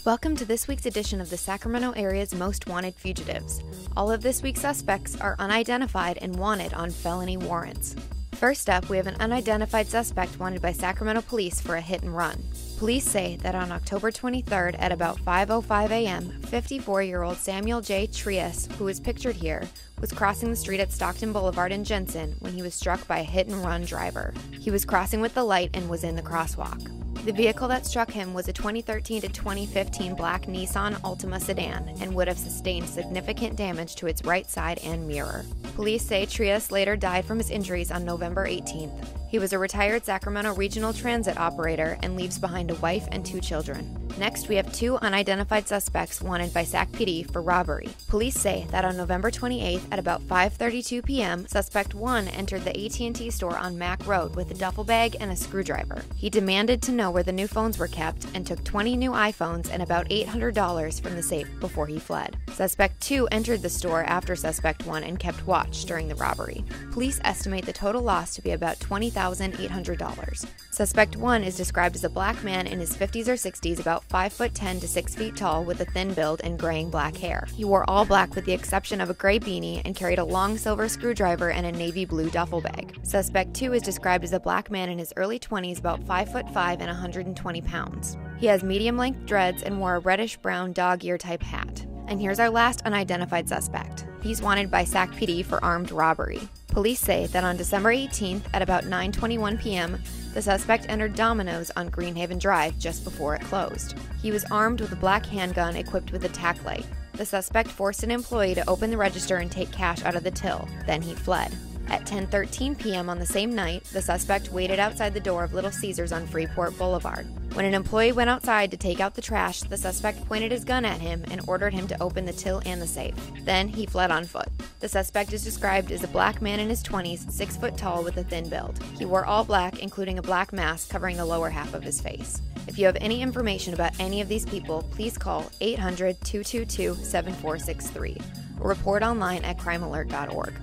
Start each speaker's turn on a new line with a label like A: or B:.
A: Welcome to this week's edition of the Sacramento area's most wanted fugitives. All of this week's suspects are unidentified and wanted on felony warrants. First up, we have an unidentified suspect wanted by Sacramento police for a hit and run. Police say that on October 23rd at about 5:05 a.m., 54-year-old Samuel J. Trias, who is pictured here, was crossing the street at Stockton Boulevard in Jensen when he was struck by a hit-and-run driver. He was crossing with the light and was in the crosswalk. The vehicle that struck him was a 2013 to 2015 black Nissan Altima sedan and would have sustained significant damage to its right side and mirror. Police say Trias later died from his injuries on November 18th. He was a retired Sacramento Regional Transit operator and leaves behind a wife and 2 children. Next, we have 2 unidentified suspects wanted by Sac PD for robbery. Police say that on November 28th at about 5:32 p.m., Suspect 1 entered the AT&T store on Mack Road with a duffel bag and a screwdriver. He demanded to know where the new phones were kept and took 20 new iPhones and about $800 from the safe before he fled. Suspect 2 entered the store after Suspect 1 and kept watch during the robbery. Police estimate the total loss to be about $20,800. Suspect 1 is described as a black man in his 50s or 60s, about 5'10" to 6 feet tall with a thin build and graying black hair. He wore all black with the exception of a gray beanie and carried a long silver screwdriver and a navy blue duffel bag. Suspect 2 is described as a black man in his early 20s, about 5'5" and 120 pounds. He has medium-length dreads and wore a reddish-brown dog-ear type hat. And here's our last unidentified suspect. He's wanted by Sac PD for armed robbery. Police say that on December 18th at about 9:21 p.m., the suspect entered Domino's on Greenhaven Drive just before it closed. He was armed with a black handgun equipped with a tack light. The suspect forced an employee to open the register and take cash out of the till. Then he fled. At 10:13 p.m. on the same night, the suspect waited outside the door of Little Caesars on Freeport Boulevard. When an employee went outside to take out the trash, the suspect pointed his gun at him and ordered him to open the till and the safe. Then he fled on foot. The suspect is described as a black man in his 20s, 6 foot tall with a thin build. He wore all black, including a black mask covering the lower half of his face. If you have any information about any of these people, please call 800-222-7463 or report online at crimealert.org.